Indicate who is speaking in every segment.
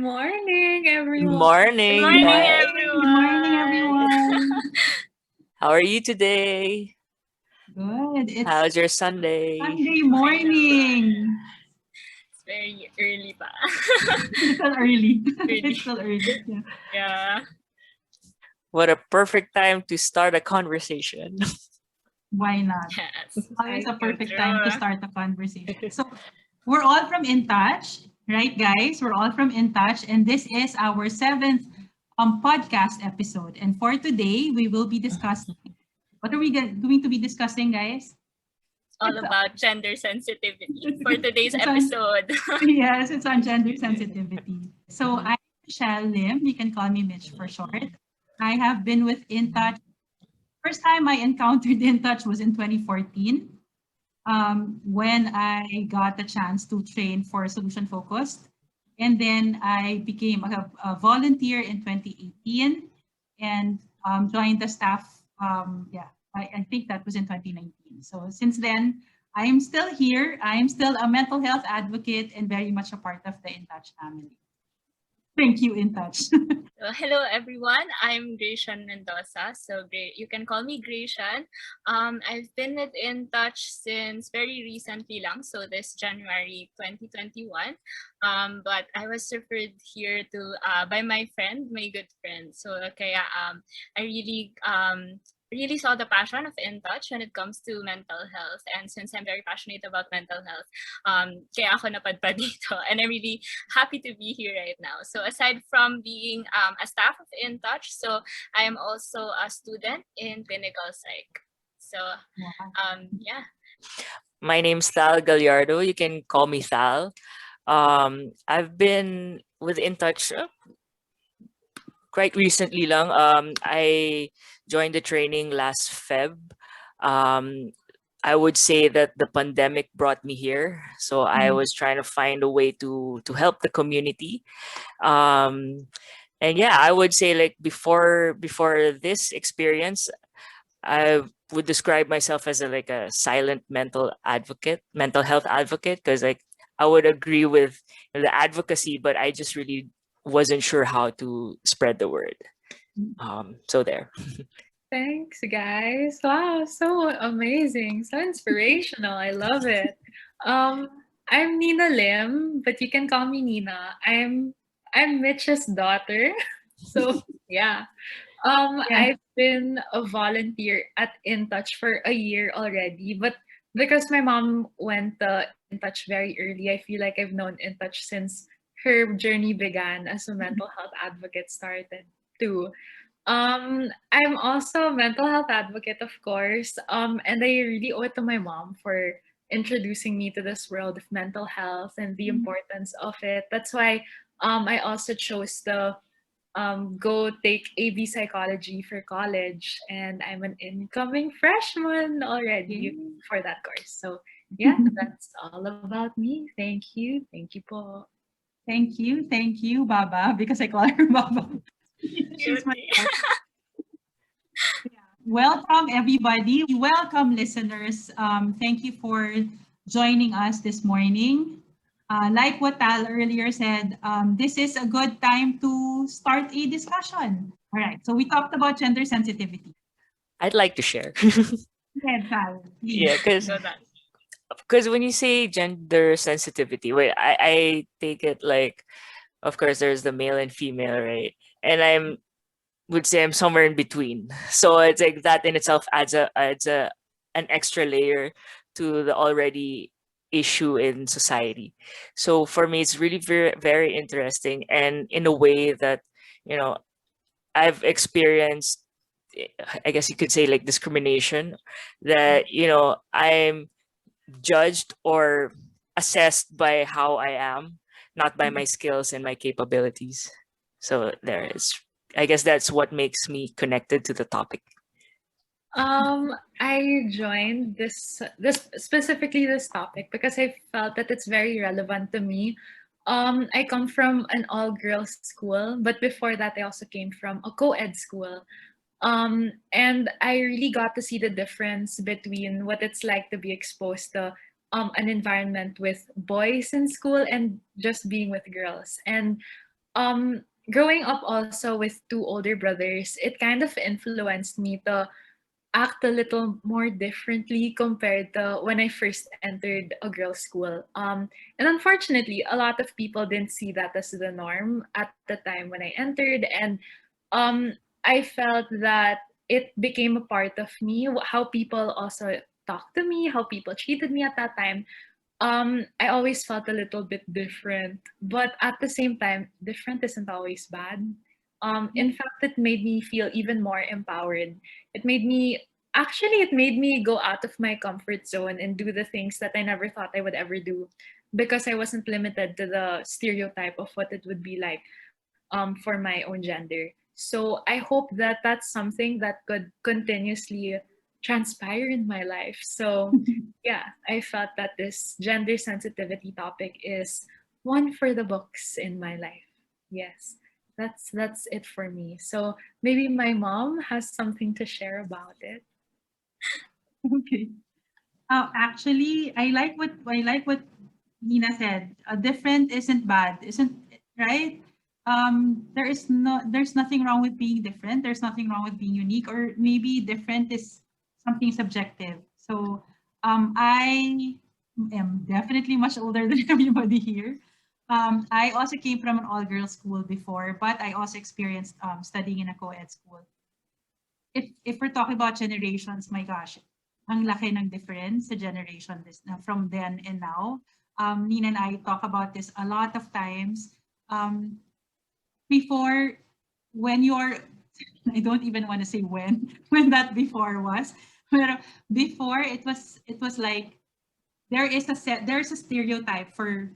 Speaker 1: morning, everyone.
Speaker 2: Good
Speaker 3: Morning,
Speaker 2: morning,
Speaker 3: guys.
Speaker 1: Good morning,
Speaker 2: everyone.
Speaker 1: everyone.
Speaker 3: How are you today?
Speaker 1: Good. It's
Speaker 3: How's your Sunday?
Speaker 1: Sunday
Speaker 2: I know, right?
Speaker 1: morning.
Speaker 2: It's very early pa.
Speaker 1: It's still early.
Speaker 2: Early.
Speaker 1: It's still early. Yeah.
Speaker 2: Yeah.
Speaker 3: What a perfect time to start a conversation.
Speaker 1: Why not?
Speaker 2: Yes.
Speaker 1: Always a
Speaker 2: True,
Speaker 1: perfect time to
Speaker 2: true.
Speaker 1: start a conversation. So we're all from In Touch, right, guys? We're all from In Touch, and this is our seventh podcast episode. And for today, we will be discussing. What are we going to be discussing, guys?
Speaker 2: It's all about gender sensitivity for today's
Speaker 1: It's on
Speaker 2: episode.
Speaker 1: Yes, it's on gender sensitivity. So I'm Michelle Lim. You can call me Mitch for short. I have been with In Touch. First time I encountered In Touch was in 2014, when I got the chance to train for Solution Focused. And then I became a volunteer in 2018 and joined the staff. I think that was in 2019. So since then, I am still here. I am still a mental health advocate and very much a part of the In Touch family. Thank you, In Touch.
Speaker 2: So, hello, everyone. I'm Grazianne Mendoza. You can call me Grazianne. I've been with In Touch since very recently lang, so this January 2021. But I was referred here to by my friend, my good friend. So kaya I really saw the passion of In Touch when it comes to mental health. And since I'm very passionate about mental health, kaya ako napadpad dito. And I'm really happy to be here right now. So aside from being a staff of In Touch, so I am also a student in clinical psych. So yeah.
Speaker 3: My name's Thal Gallardo. You can call me Thal. I've been with In Touch quite recently lang. I joined the training last Feb. I would say that the pandemic brought me here. So I was trying to find a way to help the community. And yeah, I would say like before this experience, I would describe myself as a silent mental health advocate, because like I would agree with the advocacy, but I just really wasn't sure how to spread the word. So there.
Speaker 1: Thanks, guys. Wow, so amazing, so inspirational. I love it. Um, I'm Nina Lim, but you can call me Nina. I'm Mitch's daughter. So yeah. I've been a volunteer at In Touch for a year already, but because my mom went In Touch very early, I feel like I've known In Touch since her journey began as a mental health advocate started too. I'm also a mental health advocate, of course, and I really owe it to my mom for introducing me to this world of mental health and the importance of it. That's why I also chose to go take AB psychology for college, and I'm an incoming freshman already for that course. So yeah, that's all about me. Thank you po. Thank you, Baba, because I call her Baba. She's my Welcome, everybody. Welcome, listeners. Thank you for joining us this morning. Like what Tal earlier said, this is a good time to start a discussion. All right. So we talked about gender sensitivity.
Speaker 3: I'd like to share.
Speaker 1: Yeah, Tal, please.
Speaker 3: Yeah, because when you say gender sensitivity, wait, I take it like, of course, there's the male and female, right? And would say I'm somewhere in between. So it's like that in itself adds an extra layer to the already issue in society. So for me, it's really very very interesting, and in a way that you know I've experienced, I guess you could say, like discrimination, that I'm judged or assessed by how I am, not by my skills and my capabilities. So there is. I guess that's what makes me connected to the topic.
Speaker 4: I joined this specifically this topic because I felt that it's very relevant to me. I come from an all girls school, but before that I also came from a co-ed school. And I really got to see the difference between what it's like to be exposed to an environment with boys in school and just being with girls. And growing up also with two older brothers, it kind of influenced me to act a little more differently compared to when I first entered a girls' school. And unfortunately, a lot of people didn't see that as the norm at the time when I entered, and um, I felt that it became a part of me, how people also talked to me, how people treated me at that time. I always felt a little bit different, but at the same time, different isn't always bad. In fact, it made me feel even more empowered. It made me it made me go out of my comfort zone and do the things that I never thought I would ever do, because I wasn't limited to the stereotype of what it would be like for my own gender. So I hope that that's something that could continuously transpire in my life. So yeah, I felt that this gender sensitivity topic is one for the books in my life. Yes, that's it for me. So maybe my mom has something to share about it.
Speaker 5: Okay. Actually, I like what Nina said. Different isn't bad, isn't it, right? There's nothing wrong with being different. There's nothing wrong with being unique, or maybe different is something subjective. So, I am definitely much older than everybody here. I also came from an all-girls school before, but I also experienced studying in a co-ed school. If we're talking about generations, my gosh, ang laki ng difference sa generation from then and now. Nina and I talk about this a lot of times. Um, Before, when you're, I don't even want to say when when that before was, but before it was like there's a stereotype for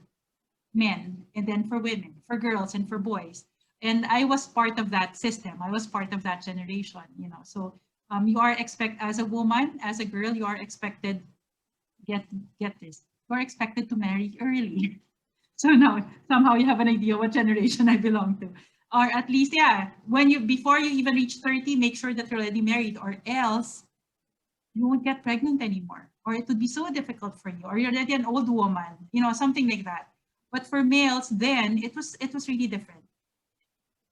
Speaker 5: men, and then for women, for girls and for boys. And I was part of that system. I was part of that generation, So you are as a woman, as a girl, you are expected, get get this, you are expected to marry early. So now somehow you have an idea what generation I belong to. Or at least, yeah, before you even reach 30, make sure that you're already married, or else you won't get pregnant anymore, or it would be so difficult for you, or you're already an old woman, something like that. But for males, then it was really different.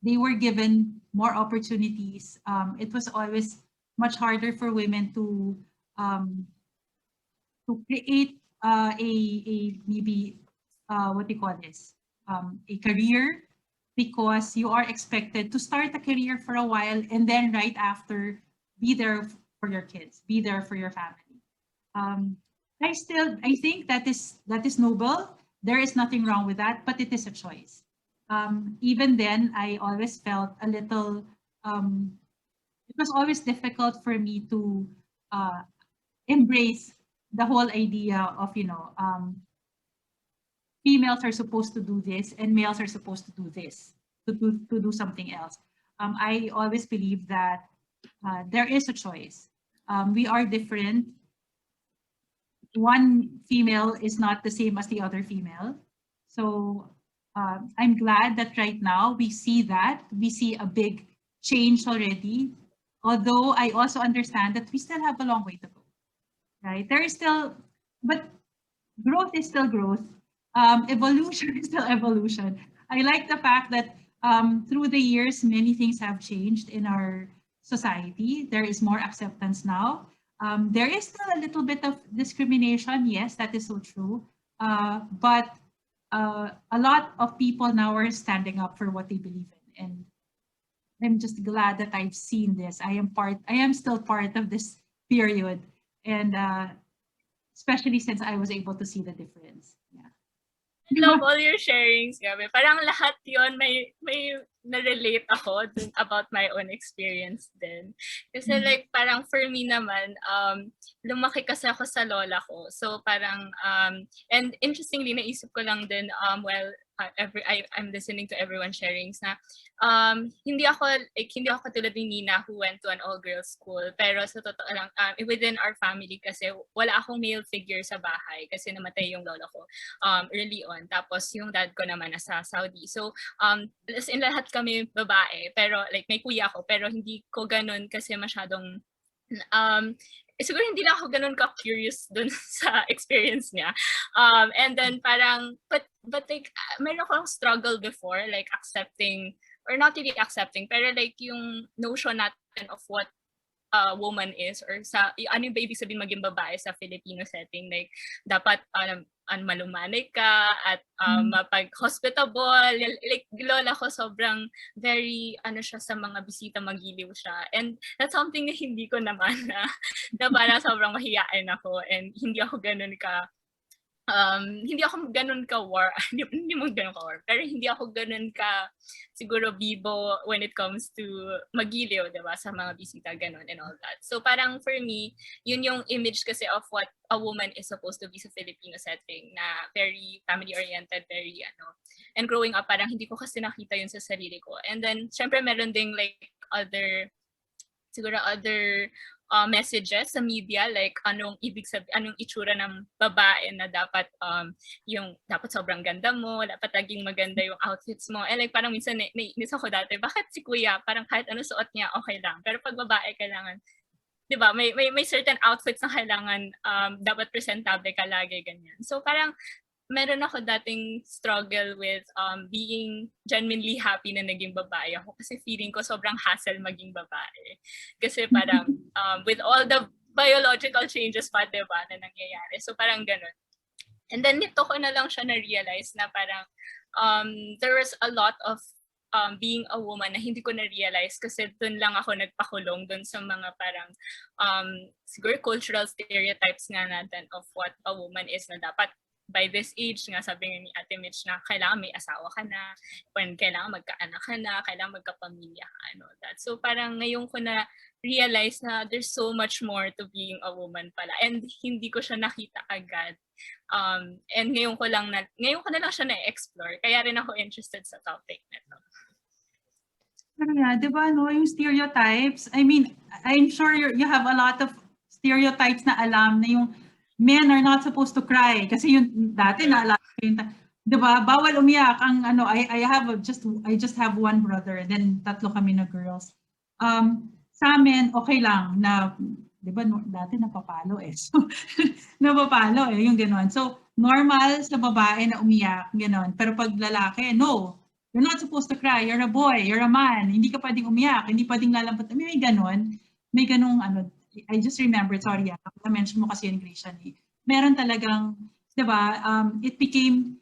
Speaker 5: They were given more opportunities. It was always much harder for women um, to create a maybe what do you call this, a career, because you are expected to start a career for a while, and then right after, be there for your kids, be there for your family. um, I think that is noble. There is nothing wrong with that, but it is a choice. Even then, I always felt a little. It was always difficult for me to uh, embrace the whole idea of, females are supposed to do this and males are supposed to do this, to do something else. I always believe that there is a choice. We are different. One female is not the same as the other female. So I'm glad that right now we see a big change already. Although I also understand that we still have a long way to go, right? There is still, but growth is still growth. Evolution is still evolution. I like the fact that through the years, many things have changed in our society. There is more acceptance now. There is still a little bit of discrimination. Yes, that is so true. But a lot of people now are standing up for what they believe in. And I'm just glad that I've seen this. I am still part of this period. And especially since I was able to see the difference. Yeah.
Speaker 2: Love all your sharings, gabi. Parang lahat yon may na-relate ako about my own experience din. Kasi like parang for me naman, lumaki kasi ako sa lola ko. So parang, and interestingly, naisip ko lang din, I'm listening to everyone sharing na hindi ako tulad ni Nina who went to an all-girls school. Pero sa totoo lang, within our family kasi wala akong male figure sa bahay kasi namatay yung lolo ko early on. Tapos yung dad ko naman nasa Saudi. So as in lahat kami babae, pero like may kuya ko, pero hindi ko ganun kasi masyadong siguro hindi lang ako ganun ka-curious dun sa experience niya. And then parang, but like, meron akong struggle before, like accepting, or not really accepting, pero like yung notion natin of what a woman is, or sa ano yung ba ibig sabihin maging babae sa Filipino setting, like dapat malumanay ka at mapag-hospitable, like lola ko sobrang very ano siya sa mga bisita, magiliw siya, and that's something na hindi ko naman na parang sobrang mahiyain ako, and hindi ako ganun ka hindi ako ganun ka-war, hindi mo ganun ka-war, pero hindi ako ganun ka siguro bibo when it comes to magiliw, diba, sa mga bisita, ganun and all that. So parang for me, yun yung image kasi of what a woman is supposed to be sa Filipino setting, na very family-oriented, very and growing up, parang hindi ko kasi nakita yun sa sarili ko. And then, syempre meron ding like other messages sa media, like anong itsura ng babae, na dapat yung dapat sobrang ganda mo, dapat laging maganda yung outfits mo, and like parang minsan nainis ako dati, bakit si kuya parang kahit ano suot niya okay lang, pero pag babae kailangan, 'di ba, may certain outfits na kailangan dapat presentable ka lagi, ganyan. So parang meron ako dating struggle with being genuinely happy na naging babae ako, kasi feeling ko sobrang hassle maging babae. Kasi parang with all the biological changes pa, diba, na nangyayari. So parang ganun. And then nito ko na lang siya na-realize na parang there was a lot of being a woman na hindi ko na-realize, kasi dun lang ako nagpakulong dun sa mga parang siguro cultural stereotypes nga natin of what a woman is, na dapat by this age nga, sabi nga ni Ate Mitch, na kailangan may asawa ka na, when kailangan magkaanak ka na, kailangan magkapamilya ka, that. So parang ngayon ko na realize na there's so much more to being a woman pala, and hindi ko siya nakita agad. And ngayon ko na lang siya na-explore, kaya rin ako interested sa topic nito.
Speaker 5: Pero yeah, di ba, yung stereotypes, I mean, I'm sure you have a lot of stereotypes na alam na yung men are not supposed to cry, kasi yung dati naalala ko yung, di ba, bawal umiyak, ang I just have one brother, and then 3 kami na girls. Sa amin okay lang na, di ba, dati napapalo so napapalo yung gano'n. So normal sa babae na umiyak, gano'n, pero pag lalaki, no, you're not supposed to cry, you're a boy, you're a man, hindi ka pwedeng umiyak, hindi pwedeng lalampot. May ganung I just remembered, sorry, na-mention mo kasi yung Grazianne. Meron talagang, di ba, it became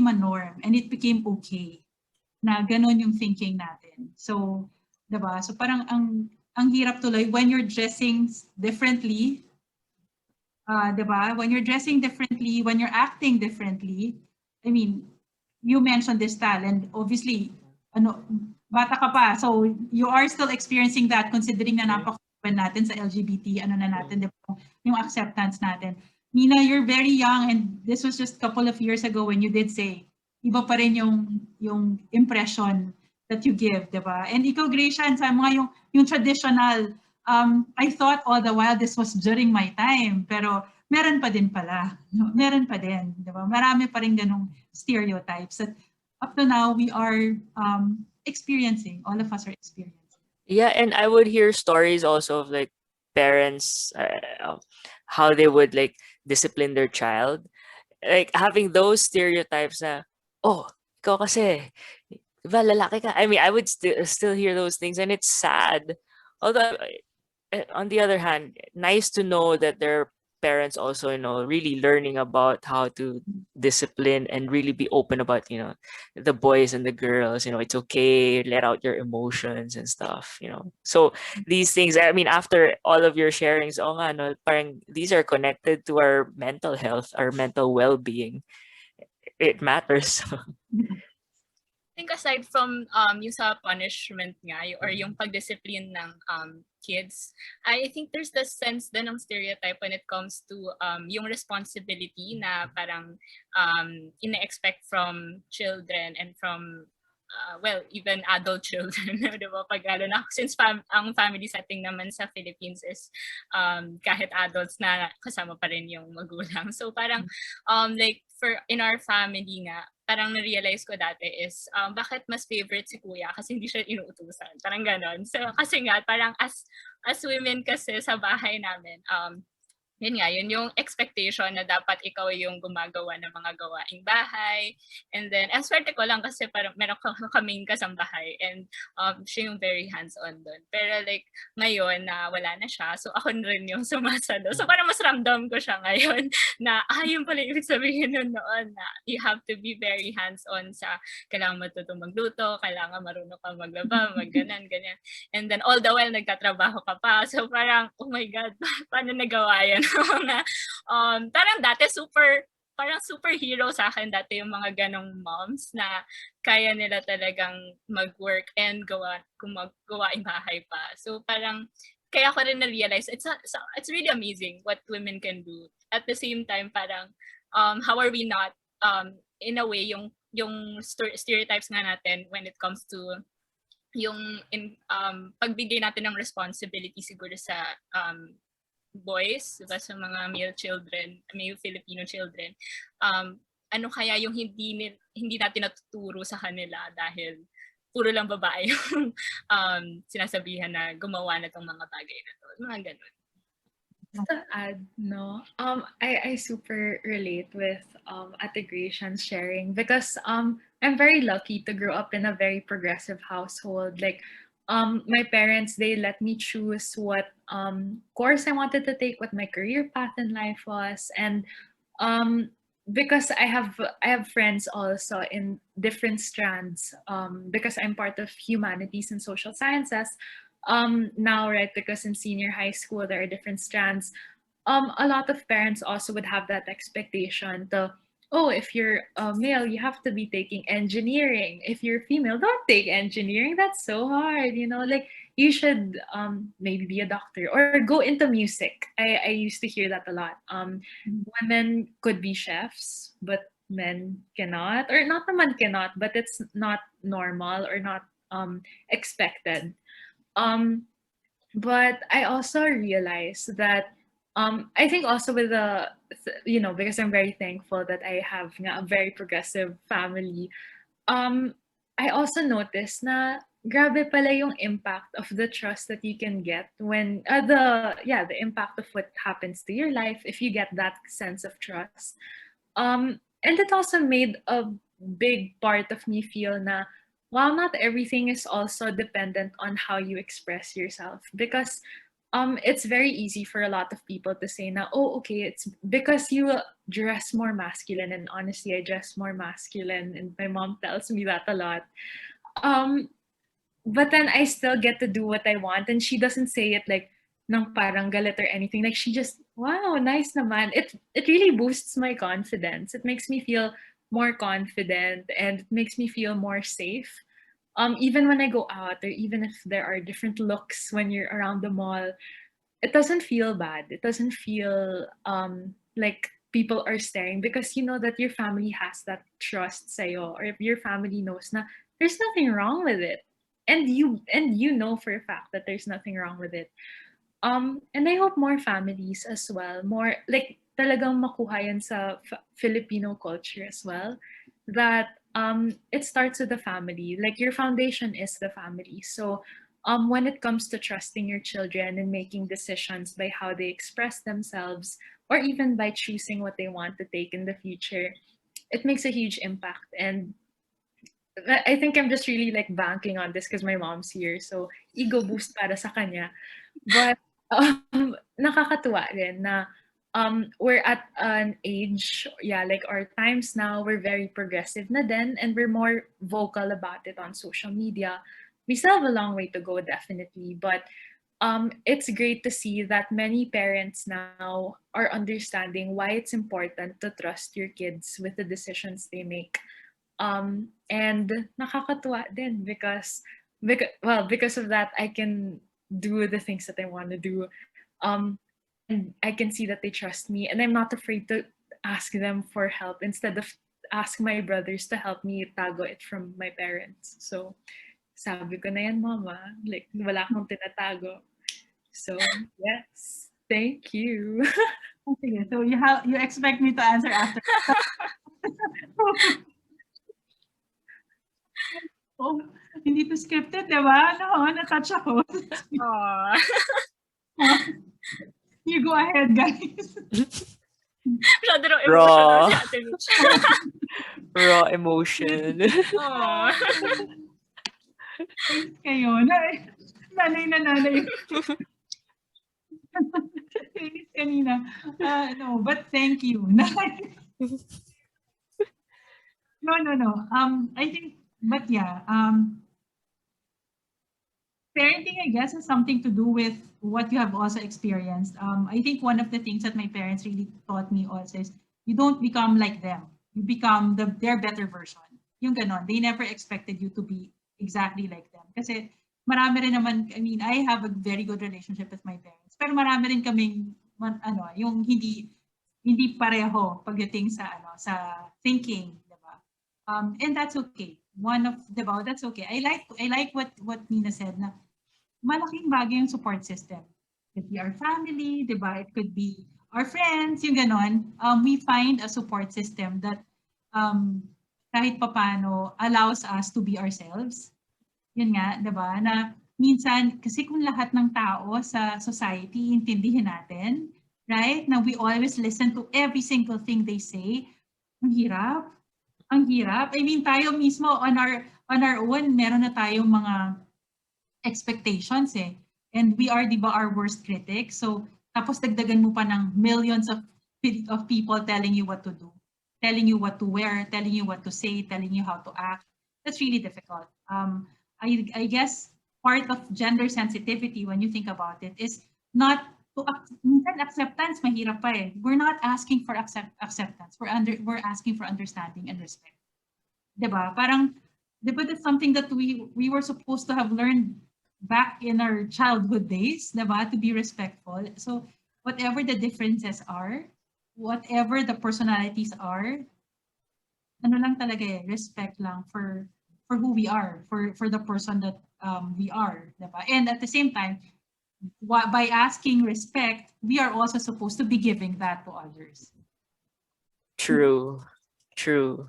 Speaker 5: a norm, and it became okay na ganun yung thinking natin. So, di ba, so parang ang hirap tuloy when you're dressing differently, di ba, when you're dressing differently, when you're acting differently. I mean, you mentioned this, Thal, and obviously, bata ka pa, so you are still experiencing that, considering na natin sa LGBT, natin, yung acceptance natin. Nina, you're very young, and this was just a couple of years ago when you did say, iba pa rin yung impression that you give, di ba? And ikaw, Grazianne, sa mga yung traditional, I thought all the while this was during my time, pero meron pa din pala. Meron pa din, di ba? Marami pa rin ganong stereotypes that up to now we are experiencing, all of us are experiencing.
Speaker 3: Yeah, and I would hear stories also of like parents, how they would like discipline their child, like having those stereotypes na, oh, ikaw kasi, diba, lalaki ka. I mean, I would still hear those things, and it's sad. Although, on the other hand, nice to know that there are parents also, really learning about how to discipline and really be open about, the boys and the girls, it's okay, let out your emotions and stuff, So these things, I mean, after all of your sharings, parang these are connected to our mental health, our mental well-being. It matters.
Speaker 2: I think aside from yung sa punishment nga, or yung pagdiscipline ng kids, I think there's the sense din ng stereotype when it comes to yung responsibility na parang ina-expect from children and from even adult children, diba? Since ang family setting naman sa Philippines is kahit adults na kasama pa rin yung magulang. So parang like in our family nga, parang na-realize ko dati is, bakit mas favorite si kuya kasi hindi siya inuutusan. Parang ganon. So, kasi nga, parang as women kasi sa bahay namin, yun nga, yun yung expectation na dapat ikaw yung gumagawa ng mga gawaing bahay. And then, ang swerte ko lang kasi parang meron kaming kasambahay and siya yung very hands-on doon. Pero like, ngayon na wala na siya, so ako na rin yung sumasalo. So parang mas ramdam ko siya ngayon na, yun pala ibig sabihin nun noon na you have to be very hands-on sa kailangan matutong magluto, kailangan marunong ka maglaba, ganyan. And then all the while nagtatrabaho ka pa. So parang, oh my God, paano nagawa yan? Mga, parang dati parang superhero sa akin dati yung mga ganong moms na kaya nila talagang mag-work and gawaing bahay pa. So parang, kaya ko rin na-realize, it's really amazing what women can do. At the same time, parang, how are we not, in a way, yung stereotypes nga natin when it comes to yung pagbigay natin ng responsibility siguro sa boys, diba, sa mga male Filipino children, ano kaya yung hindi natin natuturo sa kanila dahil puro lang babae yung sinasabihan na gumawa na tong mga bagay na to, mga ganun.
Speaker 1: Just to add, no, I super relate with Ate Gracianne's sharing because I'm very lucky to grow up in a very progressive household. Like, my parents, they let me choose what course I wanted to take, what my career path in life was, and because I have friends also in different strands. Because I'm part of humanities and social sciences. Now, right, because in senior high school there are different strands. A lot of parents also would have that expectation to, oh, if you're a male, you have to be taking engineering. If you're female, don't take engineering. That's so hard, like you should maybe be a doctor or go into music. I used to hear that a lot. Women could be chefs, but men cannot, or not naman cannot, but it's not normal or not expected. But I also realized that I think also with because I'm very thankful that I have a very progressive family. I also noticed na grabe pala yung impact of the trust that you can get when the impact of what happens to your life if you get that sense of trust. And it also made a big part of me feel na while not everything is also dependent on how you express yourself, because it's very easy for a lot of people to say now, oh, okay, it's because you dress more masculine, and honestly I dress more masculine and my mom tells me that a lot. But then I still get to do what I want, and she doesn't say it like nang parang galit or anything. Like she just, wow, nice naman. It really boosts my confidence. It makes me feel more confident and it makes me feel more safe. Even when I go out, or even if there are different looks when you're around the mall, it doesn't feel bad. It doesn't feel like people are staring, because you know that your family has that trust sa'yo, or if your family knows na there's nothing wrong with it. And you know for a fact that there's nothing wrong with it. And I hope more families as well, more like talagang makuha yan sa Filipino culture as well, that it starts with the family. Like your foundation is the family. So when it comes to trusting your children and making decisions by how they express themselves, or even by choosing what they want to take in the future, it makes a huge impact. And I think I'm just really like banking on this because my mom's here. So ego boost para sa kanya. But nakakatuwa rin na we're at an age, like our times now, we're very progressive na din, and we're more vocal about it on social media. We still have a long way to go, definitely, but it's great to see that many parents now are understanding why it's important to trust your kids with the decisions they make. And nakakatuwa din because of that, I can do the things that I want to do. And I can see that they trust me, and I'm not afraid to ask them for help instead of ask my brothers to help me tago it from my parents. So sabi ko na yan, mama, like wala akong tinatago. So yes, thank you.
Speaker 5: Okay, so you expect me to answer after. Oh, hindi to scripted, di ba? No, na-touch ako.
Speaker 2: Aw.
Speaker 5: You go ahead, guys.
Speaker 2: Masyado raw emotional
Speaker 3: Raw.
Speaker 2: si Ate Mitch.
Speaker 3: Raw emotion.
Speaker 2: Aw.
Speaker 5: Thanks kayo. Nanay na nanay. Thanks kanina. No, but thank you. No. I think, but yeah, parenting, I guess, has something to do with what you have also experienced. I think one of the things that my parents really taught me also is you don't become like them. You become their better version. Yung ganon. They never expected you to be exactly like them. Kasi marami rin naman, I mean, I have a very good relationship with my parents. Pero marami rin kaming, yung hindi pareho pagdating sa, sa thinking, diba? And that's okay. Diba, that's okay. I like what Nina said na malaking bagay yung support system. It could be our family, diba? It could be our friends, yung ganon. We find a support system that kahit papano allows us to be ourselves. Yun nga, diba? Na minsan, kasi kung lahat ng tao sa society, intindihin natin, right? Na we always listen to every single thing they say, ang hirap. Ang hirap. I mean, tayo mismo on our own, meron na tayong mga expectations eh. And we are, di ba, our worst critics. So, tapos dagdagan mo pa ng millions of people telling you what to do, telling you what to wear, telling you what to say, telling you how to act. That's really difficult. I guess part of gender sensitivity, when you think about it, is not to acceptance, mahirap pa eh. We're not asking for acceptance. We're asking for understanding and respect. Diba? Parang, diba, that's something that we were supposed to have learned back in our childhood days, diba? To be respectful. So whatever the differences are, whatever the personalities are, ano lang talaga eh, respect lang for who we are, for the person that we are, diba? And at the same time, by asking respect, we are also supposed to be giving that to others.
Speaker 3: True. True.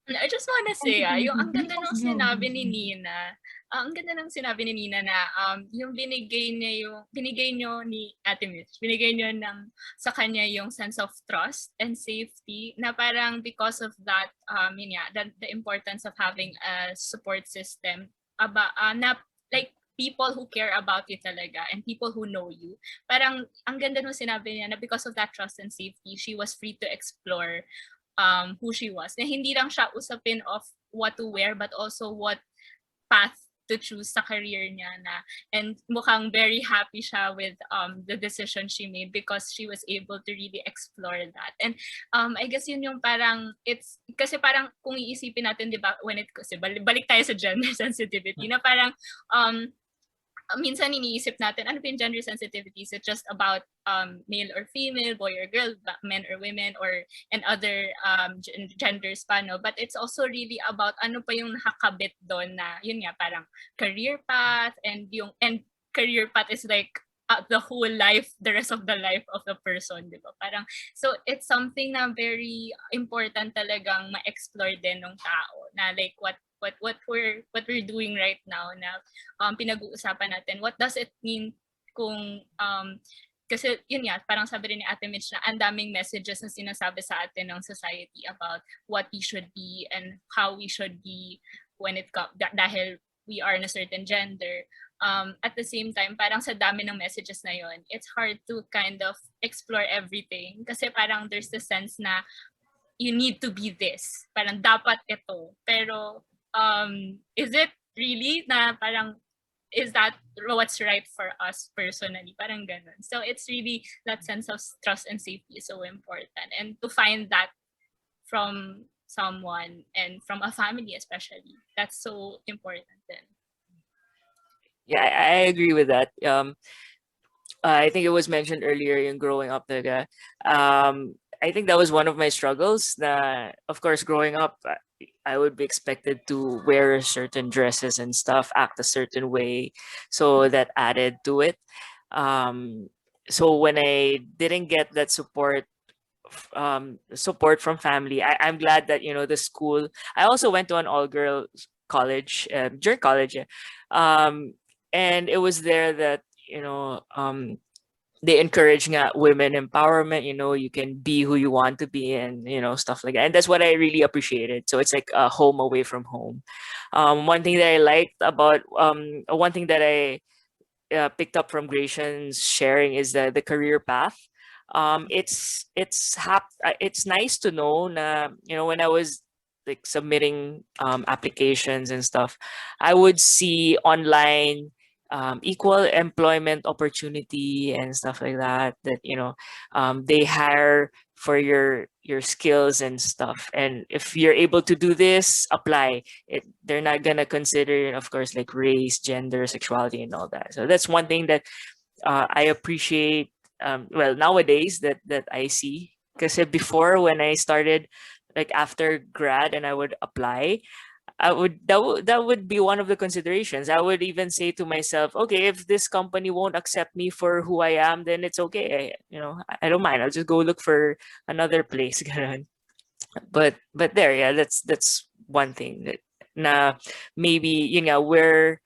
Speaker 2: I just wanna say, yung ang ganda ng sinabi ni Nina, ang ganda ng sinabi ni Nina na yung binigay nyo ni Ate Mitch, binigay nyo sa kanya yung sense of trust and safety na parang because of that, the importance of having a support system, na like people who care about you talaga and people who know you. Parang ang ganda nung sinabi niya na because of that trust and safety, she was free to explore who she was. Na hindi lang siya usapin of what to wear but also what path to choose sa career niya na, and mukhang very happy siya with the decision she made because she was able to really explore that. And I guess yun yung parang it's kasi parang kung iisipin natin, 'di ba, when it kasi balik tayo sa gender sensitivity na parang minsan iniisip natin, ano ba yung gender sensitivity? Is it just about male or female, boy or girl, men or women, or and other genders pa, no? But it's also really about ano pa yung nakakabit doon na, yun nga, parang career path, and career path is like the whole life, the rest of the life of the person, di ba? Parang, so it's something na very important talagang ma-explore din ng tao, na like what we're doing right now na pinag-uusapan natin. What does it mean kung kasi yun nga, parang sabi rin ni Ate Mitch na ang daming messages na sinasabi sa atin ng society about what we should be and how we should be when it comes, dahil we are in a certain gender. At the same time, parang sa dami ng messages na yun, it's hard to kind of explore everything kasi parang there's the sense na you need to be this. Parang dapat ito. Pero is it really na parang, is that what's right for us personally? Parang ganun. So it's really that sense of trust and safety is so important. And to find that from someone and from a family especially, that's so important then.
Speaker 3: Yeah, I agree with that. I think it was mentioned earlier in growing up talaga. I think that was one of my struggles. Na, of course, growing up, I would be expected to wear certain dresses and stuff, act a certain way. So that added to it. So when I didn't get that support from family, I'm glad that, you know, the school, I also went to an all girls college, during college, yeah. And it was there that, they encourage nga women empowerment. You can be who you want to be, and stuff like that. And that's what I really appreciated. So it's like a home away from home. One thing that I liked about one thing that I picked up from Gracian's sharing is the career path. It's nice to know na, when I was like submitting applications and stuff, I would see online equal employment opportunity and stuff like that. That they hire for your skills and stuff, and if you're able to do this, apply it. They're not gonna consider, of course, like race, gender, sexuality, and all that. So that's one thing that I appreciate. Well, nowadays that I see, because before, when I started, like after grad, and I would apply, that would be one of the considerations. I would even say to myself, okay, if this company won't accept me for who I am, then it's okay. I don't mind. I'll just go look for another place. Ganun. But there, yeah, that's one thing that na maybe we're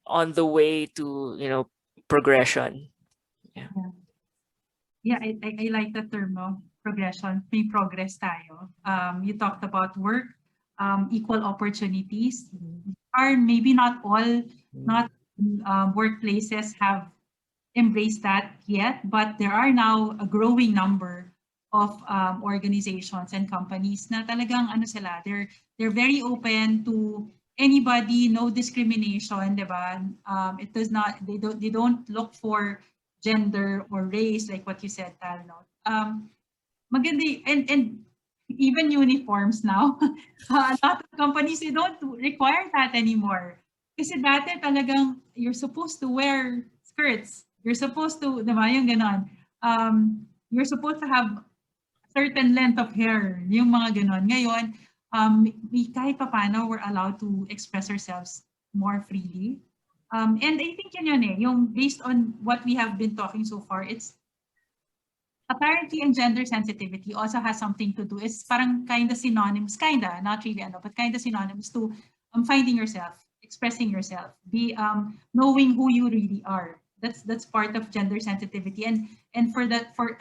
Speaker 3: on the way to progression. Yeah.
Speaker 5: Yeah, I like the term, no? Progression. May progress tayo. You talked about work, equal opportunities. Are maybe not all, not workplaces have embraced that yet, but there are now a growing number of organizations and companies na talagang ano sila, they're very open to anybody, no discrimination, di ba? It does not, they don't look for gender or race, like what you said, Tal, no? Maganda and even uniforms now. A lot of companies, they don't require that anymore. Kasi dati talagang you're supposed to wear skirts. You're supposed to, di ba, yung ganon. You're supposed to have a certain length of hair, yung mga ganon. Ngayon, we kahit paano we're allowed to express ourselves more freely. And I think yun eh, yung based on what we have been talking so far, it's apparently and gender sensitivity also has something to do. It's parang kind of synonymous, not really, but kind of synonymous to finding yourself, expressing yourself, be knowing who you really are. That's part of gender sensitivity, and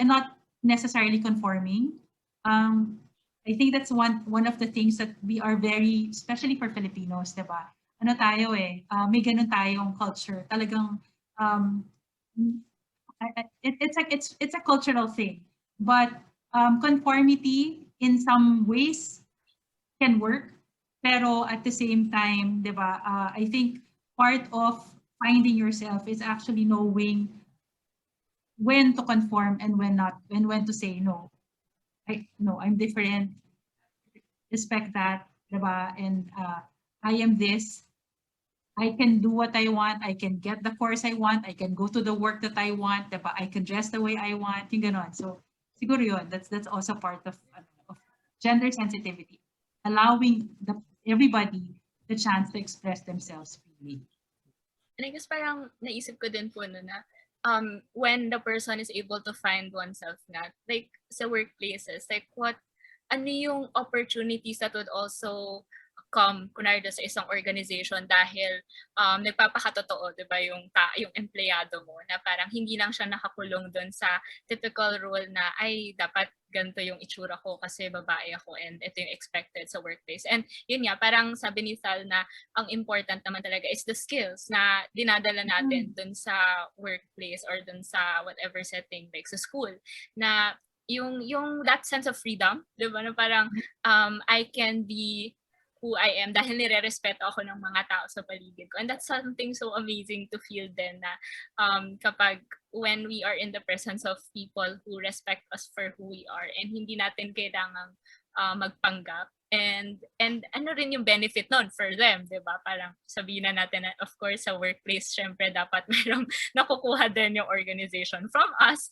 Speaker 5: not necessarily conforming. I think that's one of the things that we are very, especially for Filipinos, diba? Ano tayo eh, may ganun tayong culture. Talagang it's a cultural thing, but conformity in some ways can work, pero at the same time, diba? I think part of finding yourself is actually knowing when to conform and when not, and when to say no. I'm different. Respect that, diba? And I am this. I can do what I want. I can get the course I want. I can go to the work that I want. Diba? I can dress the way I want. Yung ganon. So siguro yun. That's also part of gender sensitivity, allowing everybody the chance to express themselves freely.
Speaker 2: And I guess parang naisip ko din po no na when the person is able to find oneself na, like sa workplaces, like ano yung opportunities that would also come kunwari sa isang organization dahil nagpapakatotoo, 'di ba, yung empleyado mo na parang hindi lang siya nakakulong doon sa typical role na ay dapat ganito yung itsura ko kasi babae ako and ito yung expected sa workplace. And yun nga, parang sabi ni Thal na ang important naman talaga is the skills na dinadala natin doon sa workplace or doon sa whatever setting, like sa school, na yung that sense of freedom, 'di ba, na parang I can be who I am dahil nire-respeto ako ng mga tao sa paligid ko. And that's something so amazing to feel then na kapag when we are in the presence of people who respect us for who we are and hindi natin kailangang magpanggap. And ano rin yung benefit nun for them, di ba? Parang sabihin na natin na, of course, sa workplace, syempre dapat mayroong nakukuha din yung organization from us.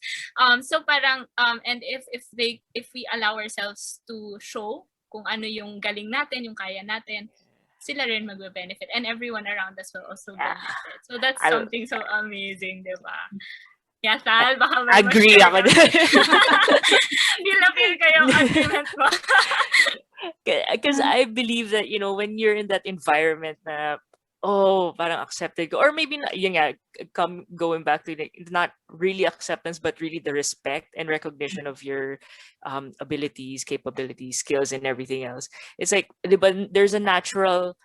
Speaker 2: So parang, and if we allow ourselves to show kung ano yung galing natin, yung kaya natin, sila rin magbe-benefit and everyone around us will also benefit. So that's something so amazing, di ba? Yeah, Thal, baka may
Speaker 3: agree ako.
Speaker 2: Feel kayo agreement mo.
Speaker 3: Because I believe that, when you're in that environment na, oh, parang accepted ko, or maybe not, yun nga, going back to not really acceptance, but really the respect and recognition of your abilities, capabilities, skills, and everything else. It's like, di ba, there's a natural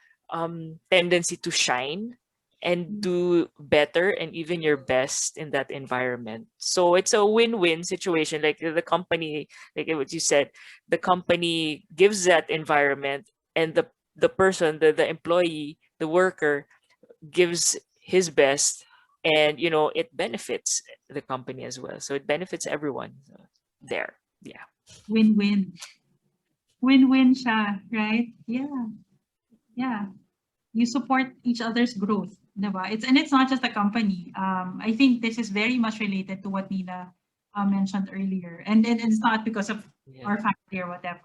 Speaker 3: tendency to shine and do better and even your best in that environment. So it's a win-win situation. Like the company, like what you said, the company gives that environment, and the person, the employee, the worker gives his best, and it benefits the company as well. So it benefits everyone. So, there. Yeah.
Speaker 5: Win-win. Win-win siya, right? Yeah. Yeah. You support each other's growth, diba? It's not just a company. I think this is very much related to what Nina mentioned earlier, and it's not because of our family or whatever.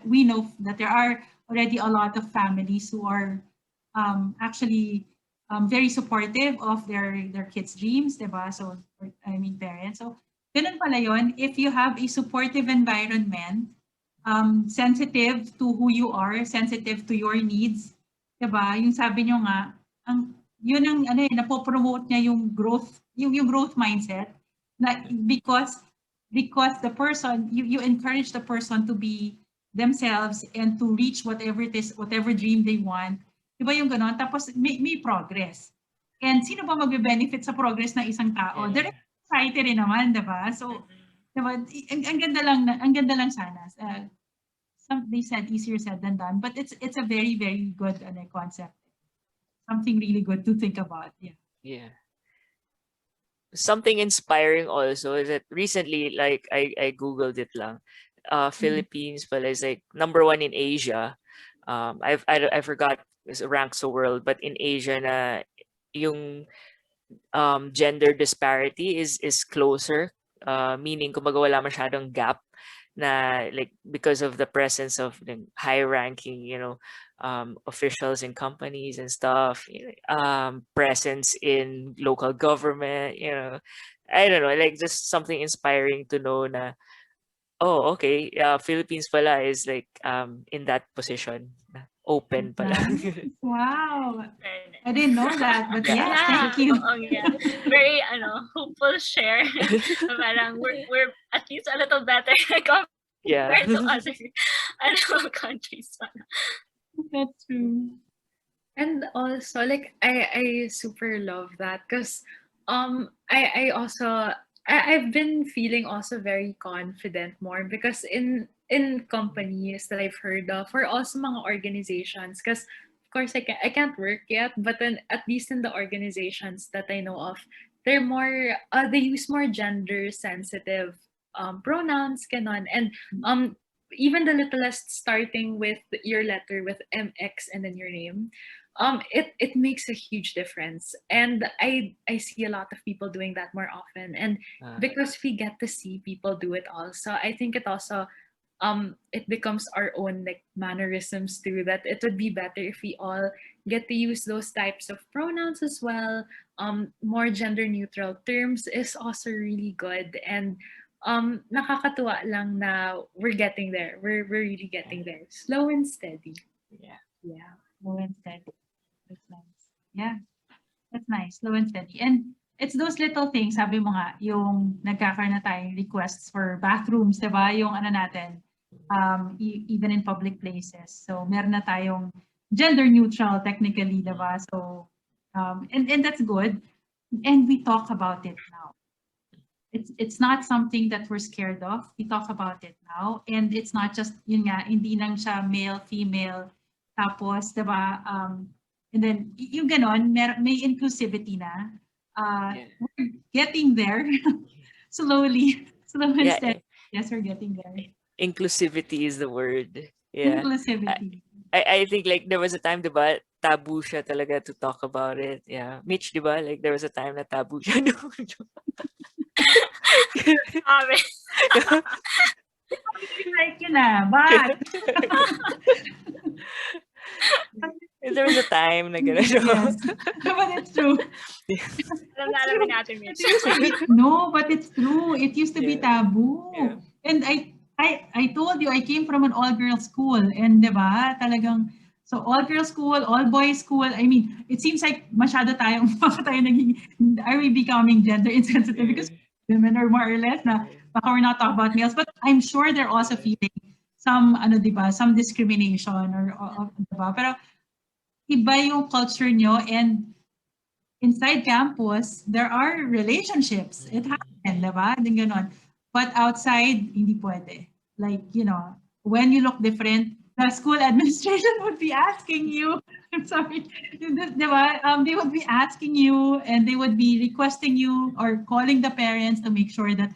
Speaker 5: We know that there are already a lot of families who are actually very supportive of their kids' dreams, diba? So I mean parents. So ganun pala yun. If you have a supportive environment, sensitive to who you are, sensitive to your needs, 'di ba? Yung sabi niyo nga, yun ang ano napopromote niya yung growth, yung growth mindset na because the person you encourage the person to be themselves and to reach whatever it is, whatever dream they want. 'Di ba yung gano'n? Tapos may progress. And sino ba magbe-benefit sa progress ng isang tao?
Speaker 3: Yeah.
Speaker 5: The society rin naman, 'di ba? So, 'di ba, ang ganda lang sana. They said easier said than done, but it's a very, very good concept. Something really good to think about. Yeah.
Speaker 3: Yeah. Something inspiring also is that recently, like I googled it lang, Philippines pala is like #1 in Asia. I forgot it ranks the world, but in Asia na yung gender disparity is closer, meaning kumbaga wala masyadong gap na, like, because of the presence of high ranking officials in companies and stuff, presence in local government, I don't know, like just something inspiring to know na, oh, okay, Philippines pala is like in that position, open pala.
Speaker 5: Wow.
Speaker 2: Very nice.
Speaker 5: I didn't know that, but yes, thank you.
Speaker 2: Oh, yeah. Very hopeful share. Parang we're at least a little better
Speaker 3: Yeah.
Speaker 2: compared to other countries.
Speaker 5: That's true.
Speaker 1: And also, like, I super love that because I also I've been feeling also very confident more because in companies that I've heard of, or also mga organizations, because of course I can't work yet, but then at least in the organizations that I know of, they're more they use more gender sensitive pronouns, canon, and even the littlest starting with your letter with MX and then your name, it makes a huge difference. And I see a lot of people doing that more often, and because we get to see people do it also, I think it also it becomes our own like mannerisms too, that it would be better if we all get to use those types of pronouns as well. More gender neutral terms is also really good, and nakakatuwa lang na we're getting there. We're really getting there, slow and steady.
Speaker 3: Yeah.
Speaker 5: Slow and steady. That's nice. Yeah, that's nice. Slow and steady. And it's those little things, sabi mo nga, yung nagkakaroon na tayong requests for bathrooms, diba? Yung ano natin, even in public places. So meron na tayong gender neutral technically, diba? So, and that's good. And we talk about it now. It's not something that we're scared of. We talk about it now. And it's not just, yun nga, hindi lang siya male, female, tapos, diba? And then, yung ganon, may inclusivity na. We're getting there slowly. Slow and steady. Yes, we're getting there.
Speaker 3: Inclusivity is the word. Yeah.
Speaker 5: Inclusivity.
Speaker 3: I think like there was a time, diba, taboo siya talaga to talk about it. Yeah. Mitch, diba? Like there was a time na taboo siya.
Speaker 5: Like yun na, but
Speaker 3: there was a time na gano'n.
Speaker 5: yes. But it's true.
Speaker 2: Alam natin, Mitch.
Speaker 5: No, but it's true. It used to be taboo.
Speaker 3: Yeah.
Speaker 5: And I I told you I came from an all-girls school and 'di ba, talagang so all-girls school, all-boys school. I mean, it seems like masyado tayong baka tayo naging are we becoming gender insensitive because women are more or less na baka we're not talking about males, but I'm sure they're also feeling some ano 'di ba, some discrimination or 'di ba? Pero iba yung culture nyo and inside campus, there are relationships. It happened, di ba? Din ganon. But outside, hindi pwede. Like, when you look different, the school administration would be asking you, I'm sorry, di ba? They would be asking you and they would be requesting you or calling the parents to make sure that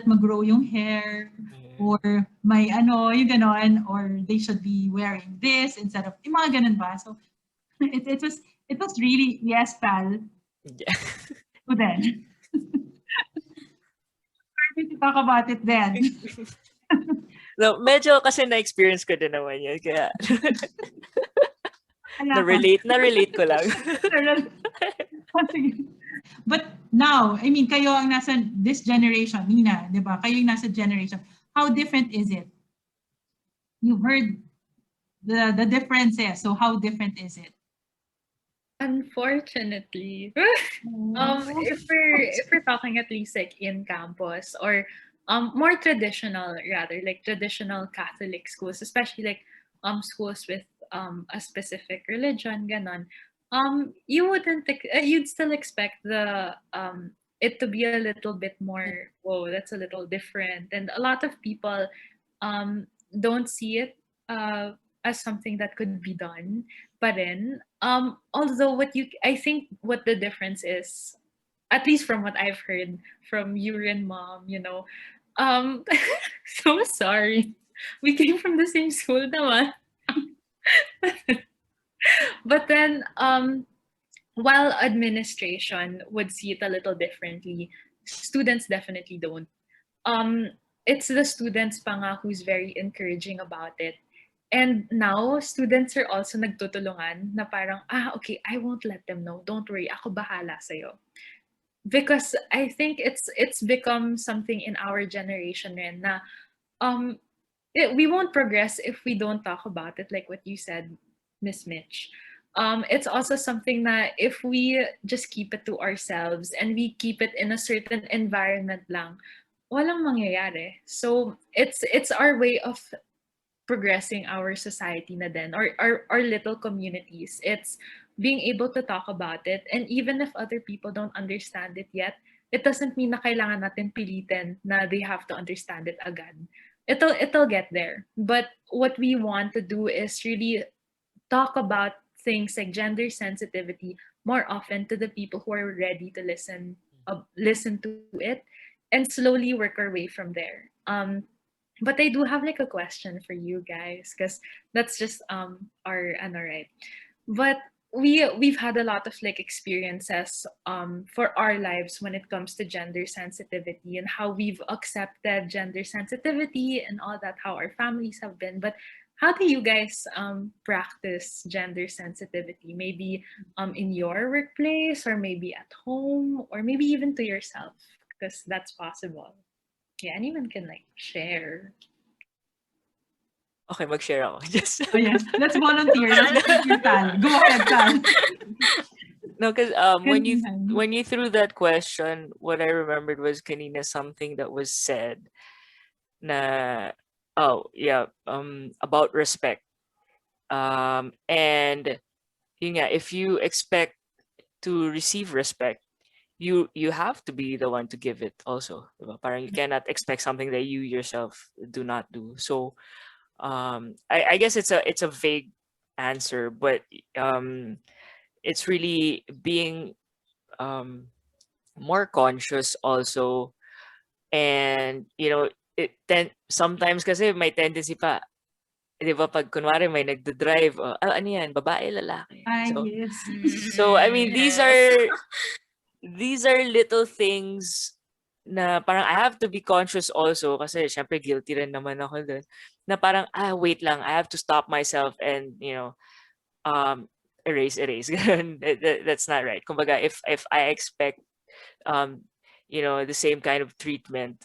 Speaker 5: mag-grow yung hair or may ano, yung ganon, or they should be wearing this instead of, yung mga ganon ba? So, it was really yes, pal.
Speaker 3: Yeah.
Speaker 5: So then, starting to talk about it then.
Speaker 3: No, medyo kasi na-experience ko din naman yun. Kaya, na-relate ko lang.
Speaker 5: But now, I mean, kayo ang nasa this generation, Nina, di ba? Kayo yung nasa generation. How different is it? You've heard the differences. So how different is it?
Speaker 1: Unfortunately, if we're talking at least like in campus or more traditional, rather like traditional Catholic schools, especially like schools with a specific religion, ganon. You wouldn't you'd still expect the it to be a little bit more, whoa, that's a little different, and a lot of people don't see it as something that could be done. But then, although I think what the difference is, at least from what I've heard from you and mom, um, so sorry. We came from the same school naman. But then, while administration would see it a little differently, students definitely don't. Um, it's the students pa nga who's very encouraging about it. And now, students are also nagtutulungan na parang, okay, I won't let them know. Don't worry, ako bahala sa'yo. Because I think it's become something in our generation rin na we won't progress if we don't talk about it, like what you said, Miss Mitch. It's also something that if we just keep it to ourselves and we keep it in a certain environment lang, walang mangyayari. So it's our way of progressing our society na din, or our little communities. It's being able to talk about it, and even if other people don't understand it yet, it doesn't mean na kailangan natin pilitin na they have to understand it agad. It'll get there. But what we want to do is really talk about things like gender sensitivity more often to the people who are ready to listen to it, and slowly work our way from there. But I do have like a question for you guys, because that's just our ano, right? But we've had a lot of like experiences for our lives when it comes to gender sensitivity and how we've accepted gender sensitivity and all that, how our families have been. But how do you guys practice gender sensitivity? Maybe in your workplace, or maybe at home, or maybe even to yourself, because that's possible. Yeah, anyone can like share.
Speaker 3: Okay, mag-share ako. Just
Speaker 5: Oh yes, let's volunteer. Let's volunteer, Tal. Go ahead, Tal.
Speaker 3: no, because
Speaker 5: Ganyan.
Speaker 3: when you threw that question, what I remembered was kanina something that was said na about respect. And yun nga, if you expect to receive respect, you have to be the one to give it also. Diba? Parang you cannot expect something that you yourself do not do. So I guess it's a vague answer, but it's really being more conscious also. And sometimes kasi may tendency pa, di ba, pag kunwari may nagdo-drive, ano yan, babae, lalaki.
Speaker 5: Yes.
Speaker 3: So I mean, these are little things na parang I have to be conscious also, kasi syempre guilty rin naman ako dun, na parang wait lang, I have to stop myself and erase. That's not right. Kumbaga, if I expect the same kind of treatment,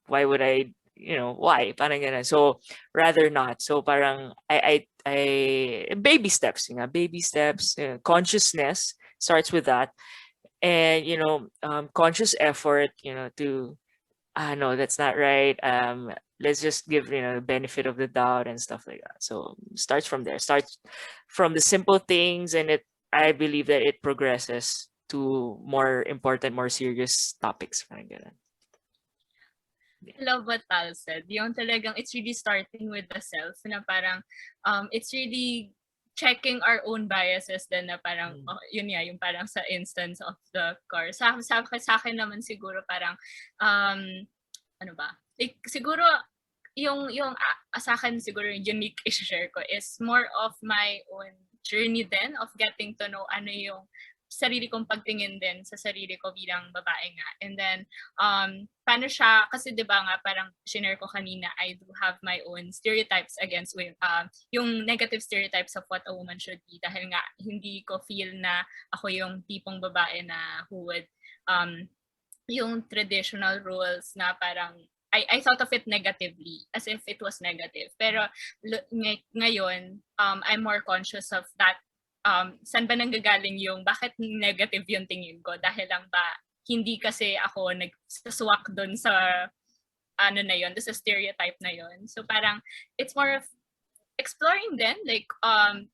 Speaker 3: why would I why? Parang ganun. So, rather not. So, parang, baby steps, baby steps, consciousness starts with that. And, conscious effort, to, no, that's not right. Let's just give, the benefit of the doubt and stuff like that. So, starts from there. Starts from the simple things, and I believe that it progresses to more important, more serious topics. Parang ganun.
Speaker 2: I love what Tal said. Yung talagang it's really starting with the self na parang it's really checking our own biases din na parang yun nga yung parang sa instance of the car. Sa akin naman siguro parang ano ba? Like, siguro yung sa akin siguro yung unique i-share ko is more of my own journey then of getting to know ano yung sarili kong pagtingin din sa sarili ko bilang babae nga. And then, paano siya, kasi di ba nga parang share ko kanina, I do have my own stereotypes against women, yung negative stereotypes of what a woman should be. Dahil nga, hindi ko feel na ako yung tipong babae na who would, yung traditional roles na parang, I thought of it negatively, as if it was negative. Pero ngayon, I'm more conscious of that. Saan ba nanggagaling yung bakit negative yung tingin ko? Dahil lang ba hindi kasi ako nagsaswak doon sa ano na yun, sa stereotype na yun. So parang it's more of exploring then, like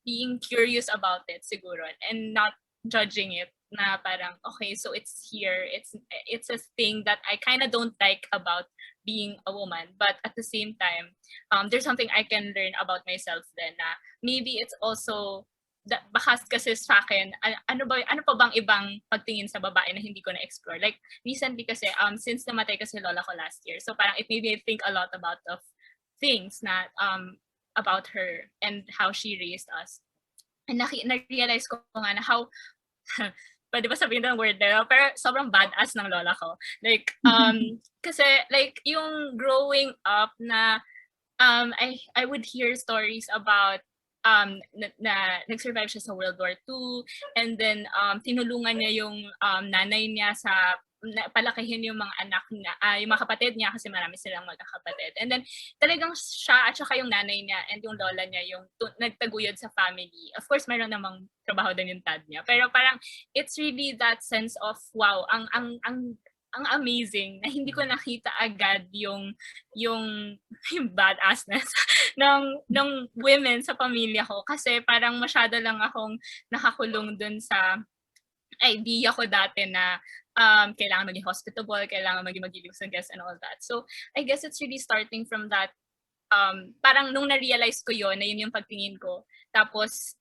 Speaker 2: being curious about it siguro and not judging it na parang okay, so it's here. It's a thing that I kind of don't like about being a woman, but at the same time, there's something I can learn about myself then na maybe it's also baka kasi sa akin, ano pa bang ibang pagtingin sa babae na hindi ko na-explore? Like, recently kasi, since namatay kasi lola ko last year, so parang it made me think a lot about of things na, about her and how she raised us. And na-realize ko nga na how, pwede ba sabihin ng word na, pero sobrang badass ng lola ko. Like, kasi, like, yung growing up na, I would hear stories about na nag-survive siya sa World War II, and then tinulungan niya yung nanay niya sa palakihin yung mga anak niya, yung mga kapatid niya kasi marami silang magkakapatid. And then talagang siya at saka yung nanay niya and yung lola niya yung nagtaguyod sa family. Of course, mayroon namang trabaho din yung dad niya. Pero parang it's really that sense of wow, ang amazing na hindi ko nakita agad yung badassness ng women sa pamilya ko kasi parang masyado lang akong nakakulong dun sa idea ko dati na kailangan maging hospitable, kailangan maging magiliw-sagas and all that. So I guess it's really starting from that parang nung na-realize ko yon na yun yung pagtingin ko. Tapos,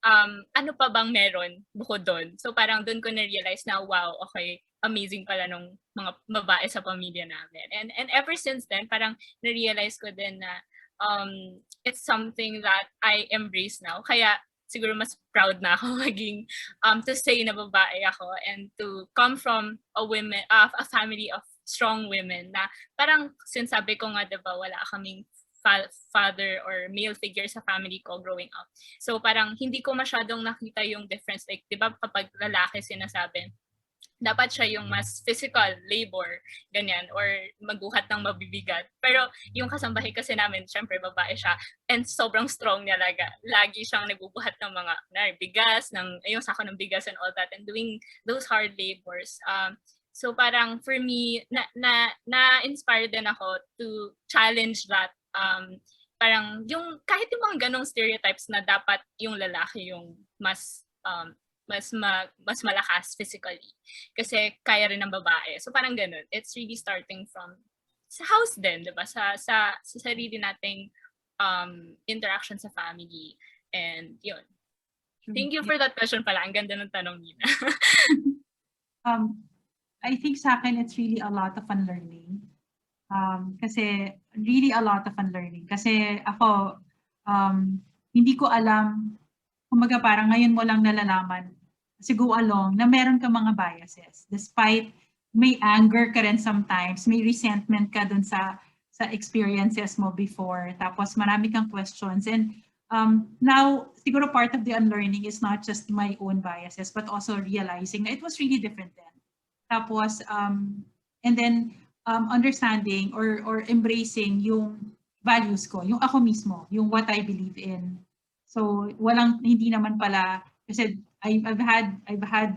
Speaker 2: ano pa bang meron bukod doon? So parang doon ko na-realize na, wow, okay, amazing pala nung mga babae sa pamilya namin. And ever since then, parang na-realize ko din na it's something that I embrace now. Kaya siguro mas proud na ako maging to say na babae ako and to come from a family of strong women na parang sinasabi ko nga, diba, wala kaming father or male figure sa family ko growing up. So parang hindi ko masyadong nakita yung difference. Like, di ba kapag lalaki sinasabi, dapat siya yung mas physical labor, ganyan, or magbuhat ng mabibigat. Pero yung kasambahay kasi namin, syempre babae siya, and sobrang strong niya lagi siyang nagbubuhat ng mga bigas, yung sako ng bigas and all that, and doing those hard labors. So parang for me, na-inspired din ako to challenge that. Parang yung kahit yung mga ganong stereotypes na dapat yung lalaki yung mas malakas physically kasi kaya rin ng babae. So parang ganun. It's really starting from sa house din, 'di ba? Sa sarili nating interaction sa family. And yun. Thank you for that question pala. Ang ganda ng tanong, Nina.
Speaker 5: I think sa akin it's really a lot of unlearning. Kasi really a lot of unlearning. Kasi ako hindi ko alam, kumbaga parang ngayon mo lang nalalaman as you go along na meron ka mga biases. Despite may anger ka rin sometimes, may resentment ka dun sa experiences mo before. Tapos marami kang questions. And now, siguro part of the unlearning is not just my own biases, but also realizing that it was really different then. Tapos, and then understanding or embracing yung values ko, yung ako mismo, yung what I believe in. So hindi naman pala kasi I've had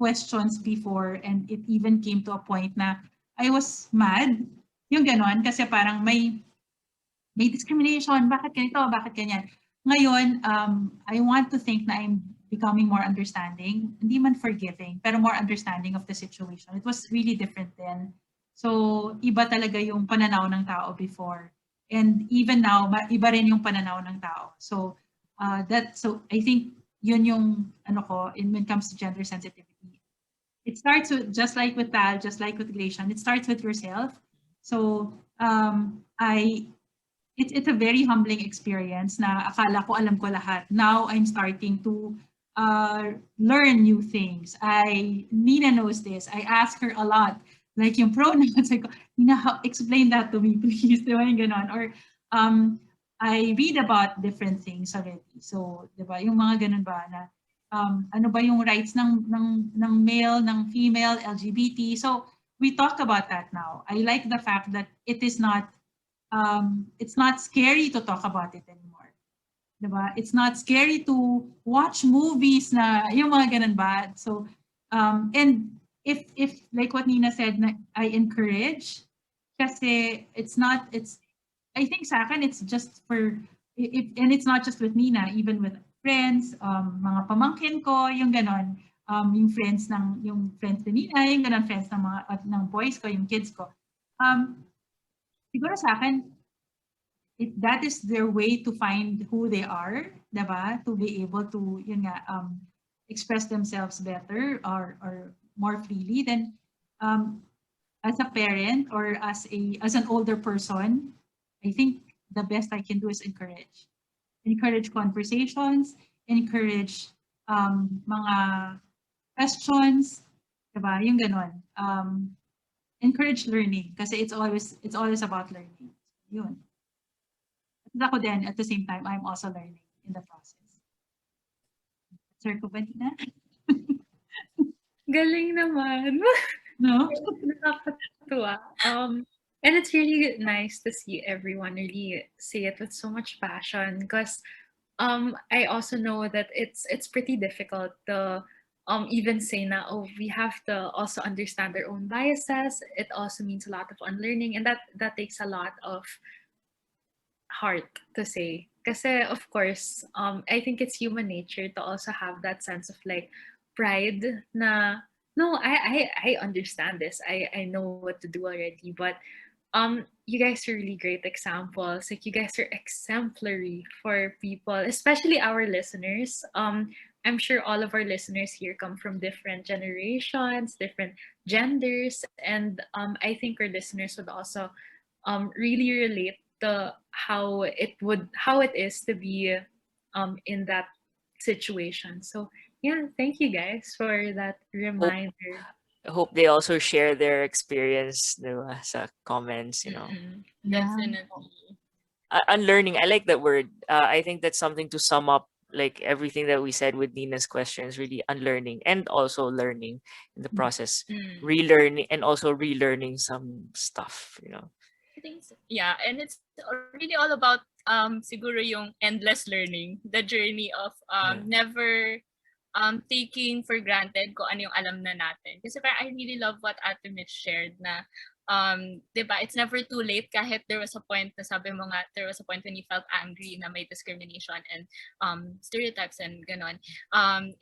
Speaker 5: questions before and it even came to a point na I was mad, yung ganon, kasi parang may discrimination, bakit ganito, bakit ganyan. Ngayon, I want to think na I'm becoming more understanding, hindi man forgiving, pero more understanding of the situation. It was really different then. So, iba talaga yung pananaw ng tao before. And even now, iba rin yung pananaw ng tao. So, so I think yun yung ano ko when it comes to gender sensitivity. It starts with, just like with Thal, just like with Grazianne, it starts with yourself. So, it's a very humbling experience na akala ko alam ko lahat. Now I'm starting to learn new things. Nina knows this. I ask her a lot. Like yung pronouns, I go, Nina, explain that to me, please. Diba yung ganon? Or I read about different things already. So, diba, yung mga ganon ba na ano ba yung rights ng male, ng female, LGBT. So, we talk about that now. I like the fact that it's not scary to talk about it anymore. Diba? It's not scary to watch movies na yung mga ganun ba. So, and if like what Nina said, na I encourage, kasi I think sa akin, it's just and it's not just with Nina, even with friends, mga pamangkin ko, yung ganon, yung friends ni Nina, yung ganon, friends ng boys ko, yung kids ko. Siguro sa akin, that is their way to find who they are, diba? To be able to, yun nga, express themselves better or more freely. Then, as a parent or as an older person, I think the best I can do is encourage conversations, encourage mga questions, diba? Yung ganon. Encourage learning kasi it's always about learning. Yun. At ako din, at the same time, I'm also learning in the process. Sir ko ba, Nina?
Speaker 1: Galing naman.
Speaker 5: No?
Speaker 1: Nakakatuwa. And it's really nice to see everyone really say it with so much passion because I also know that it's pretty difficult to even say na, oh, we have to also understand our own biases. It also means a lot of unlearning, and that takes a lot of heart to say. Kasi of course, I think it's human nature to also have that sense of like pride na no, I understand this. I know what to do already. But you guys are really great examples. Like you guys are exemplary for people, especially our listeners. I'm sure all of our listeners here come from different generations, different genders, and I think our listeners would also really relate to how it is to be in that situation. So yeah, thank you guys for that reminder.
Speaker 3: I hope they also share their experience sa comments,
Speaker 2: Definitely.
Speaker 3: Unlearning, I like that word. I think that's something to sum up like everything that we said with Nina's questions, really unlearning and also learning in the process, relearning and also relearning some stuff,
Speaker 2: I think so. Yeah, and it's really all about siguro yung endless learning, the journey of never taking for granted kung ano yung alam na natin. Kasi parang I really love what Ate Mitch shared na, diba, it's never too late kahit there was a point na sabi mo nga, there was a point when you felt angry na may discrimination and stereotypes and ganon.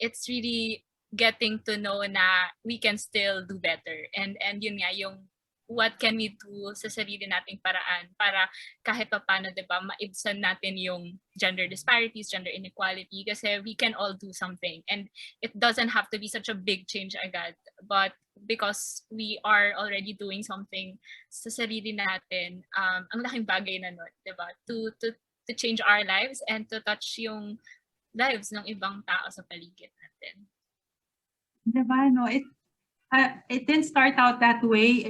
Speaker 2: It's really getting to know na we can still do better. And yun nga, yung what can we do sa sarili nating paraan para kahit pa paano, diba, maibsan natin yung gender disparities, gender inequality, kasi we can all do something. And it doesn't have to be such a big change agad. But because we are already doing something sa sarili natin, ang laking bagay na nun, diba? To change our lives and to touch yung lives ng ibang tao sa paligid natin.
Speaker 5: Diba, no? It didn't start out that way.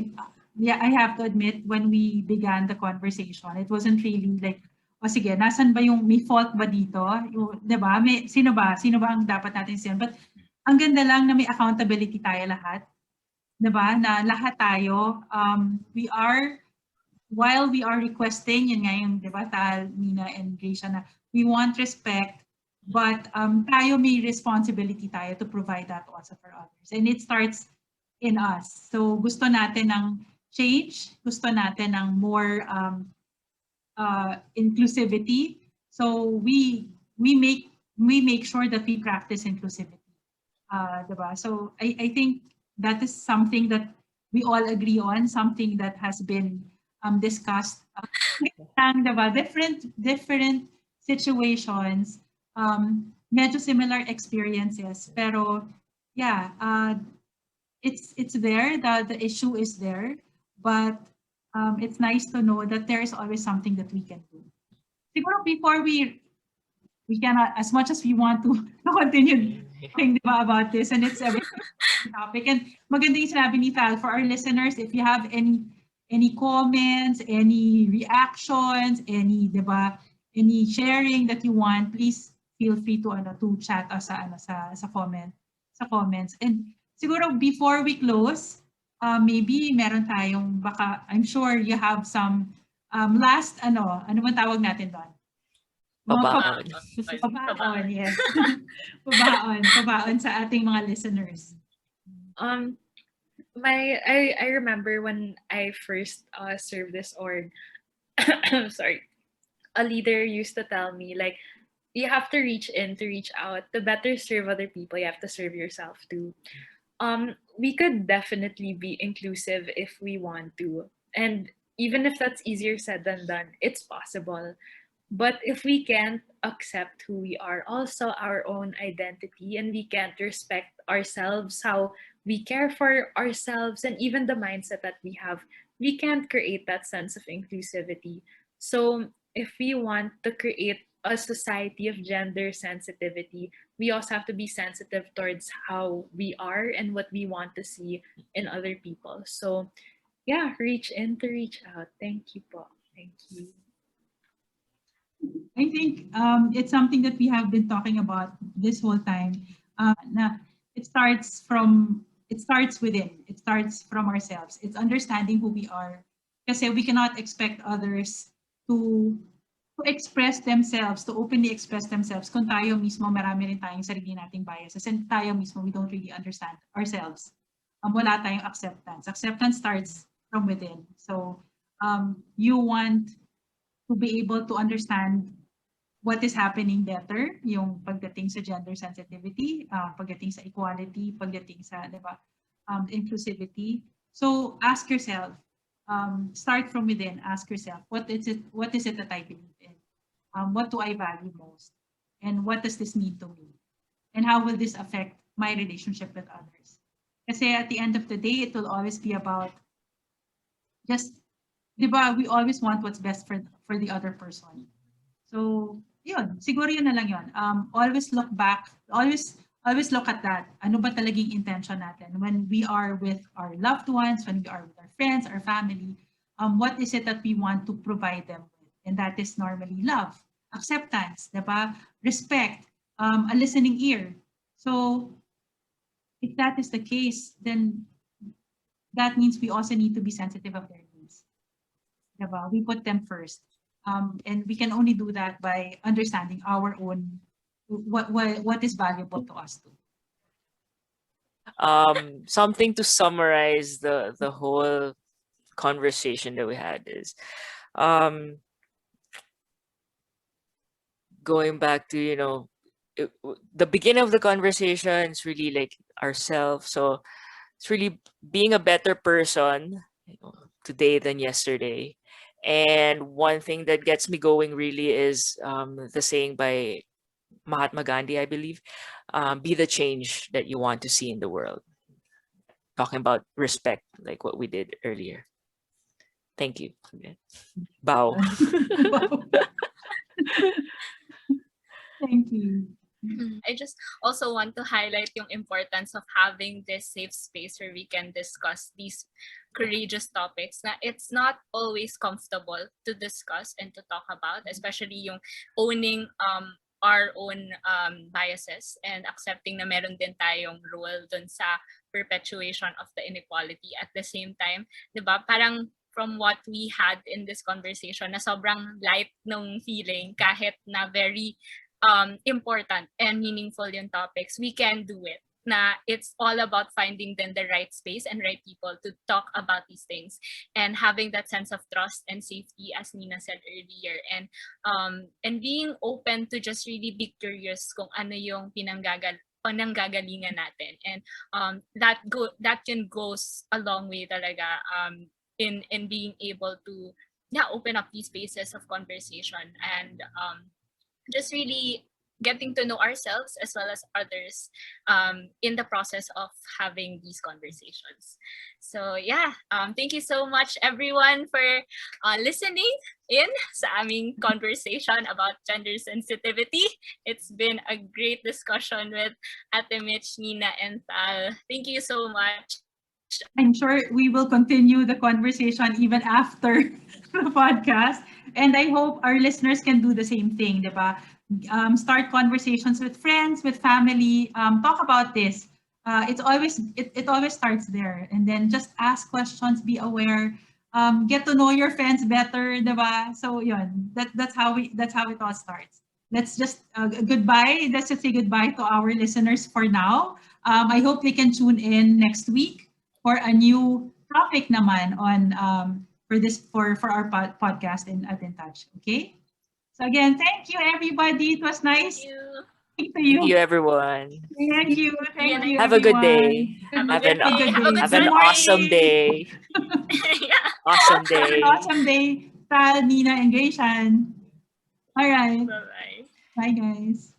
Speaker 5: Yeah, I have to admit, when we began the conversation, it wasn't really like, o sige, nasan ba may fault ba dito? Diba? Sino ba ang dapat natin siyan? But ang ganda lang na may accountability tayo lahat. diba, na lahat tayo, while we are requesting, yun nga yung, diba, Thal, Nina, and Gracia, na we want respect, but tayo may responsibility tayo to provide that also for others. And it starts in us. So gusto natin ng change, gusto natin ng more inclusivity. So we make sure that we practice inclusivity. Diba? So I think that is something that we all agree on, something that has been discussed. Diba? Different situations, medyo similar experiences, pero yeah, it's there, the issue is there, but it's nice to know that there is always something that we can do. Siguro before we cannot, as much as we want to continue talking about this, and it's a very topic. And maganda yung sinabi ni Thal, for our listeners, if you have any comments, any reactions, any sharing that you want, please feel free to chat us sa comments. And siguro before we close, maybe meron tayong baka, I'm sure you have some last ano man tawag natin doon?
Speaker 3: Pabaon.
Speaker 5: Pabaon, yes. Pabaon sa ating mga listeners.
Speaker 1: I remember when I first served this org, sorry, a leader used to tell me, like, you have to reach in to reach out. To better serve other people, you have to serve yourself too. We could definitely be inclusive if we want to. And even if that's easier said than done, it's possible. But if we can't accept who we are, also our own identity, and we can't respect ourselves, how we care for ourselves, and even the mindset that we can't create that sense of inclusivity. So, if we want to create a society of gender sensitivity, we also have to be sensitive towards how we are and what we want to see in other people. So, yeah, reach in to reach out. Thank you po. Thank you.
Speaker 5: I think it's something that we have been talking about this whole time. Na it starts within. It starts from ourselves. It's understanding who we are. Kasi we cannot expect others to express themselves, to openly express themselves kung tayo mismo marami rin tayong sarili nating biases and tayo mismo we don't really understand ourselves. Wala tayong acceptance. Acceptance starts from within. So you want to be able to understand what is happening better, yung pagdating sa gender sensitivity, pagdating sa equality, pagdating sa, diba, inclusivity. So ask yourself, start from within, ask yourself, what is it that I believe in? What do I value most? And what does this mean to me? And how will this affect my relationship with others? Kasi at the end of the day, it will always be about just, diba, we always want what's best for the other person. So, yun, siguro yun na lang yun. Always look back, always look at that. Ano ba talagang intention natin? When we are with our loved ones, when we are with our friends, our family, what is it that we want to provide them with? And that is normally love, acceptance, diba? Respect, a listening ear. So, if that is the case, then that means we also need to be sensitive of their needs. Diba? We put them first. And we can only do that by understanding our own, what is valuable to us too.
Speaker 3: Something to summarize the whole conversation that we had is going back to the beginning of the conversation is really like ourselves. So it's really being a better person today than yesterday. And one thing that gets me going really is the saying by Mahatma Gandhi, I believe, be the change that you want to see in the world. Talking about respect, like what we did earlier. Thank you. Bow.
Speaker 5: Thank you.
Speaker 2: I just also want to highlight yung importance of having this safe space where we can discuss these courageous topics. Na it's not always comfortable to discuss and to talk about, especially yung owning our own biases and accepting na meron din tayong role dun sa perpetuation of the inequality. At the same time, 'di ba? Parang from what we had in this conversation, na sobrang light nung feeling kahit na very important and meaningful yung topics, we can do it. Na it's all about finding then the right space and right people to talk about these things, and having that sense of trust and safety, as Nina said earlier, and being open to just really be curious kung ano yung pananggagalingan natin, and that can goes a long way talaga in being able to open up these spaces of conversation, and just really getting to know ourselves as well as others in the process of having these conversations. So yeah, thank you so much everyone for listening in sa aming conversation about gender sensitivity. It's been a great discussion with Ate Mich, Nina, and Thal. Thank you so much.
Speaker 5: I'm sure we will continue the conversation even after the podcast. And I hope our listeners can do the same thing, di ba? Start conversations with friends, with family, talk about this. It always starts there. And then just ask questions, be aware, get to know your friends better, di ba? So yun, that's how it all starts. Let's just goodbye. Let's just say goodbye to our listeners for now. I hope they can tune in next week for a new topic naman on for our podcast in At In Touch. Okay. So again, thank you everybody. It was nice
Speaker 2: Thank you.
Speaker 5: speaking to
Speaker 3: Thank you,
Speaker 5: you.
Speaker 3: everyone.
Speaker 5: Thank you. Thank you.
Speaker 3: Have a good day.
Speaker 5: Everyone.
Speaker 2: Have a good day. Have a good
Speaker 3: Have an
Speaker 2: Sunday.
Speaker 3: awesome day.
Speaker 2: Yeah.
Speaker 3: Awesome
Speaker 5: Have an
Speaker 3: day.
Speaker 5: awesome day, Tal, Nina, and Grazianne. All right.
Speaker 2: Bye-bye.
Speaker 5: Bye, guys.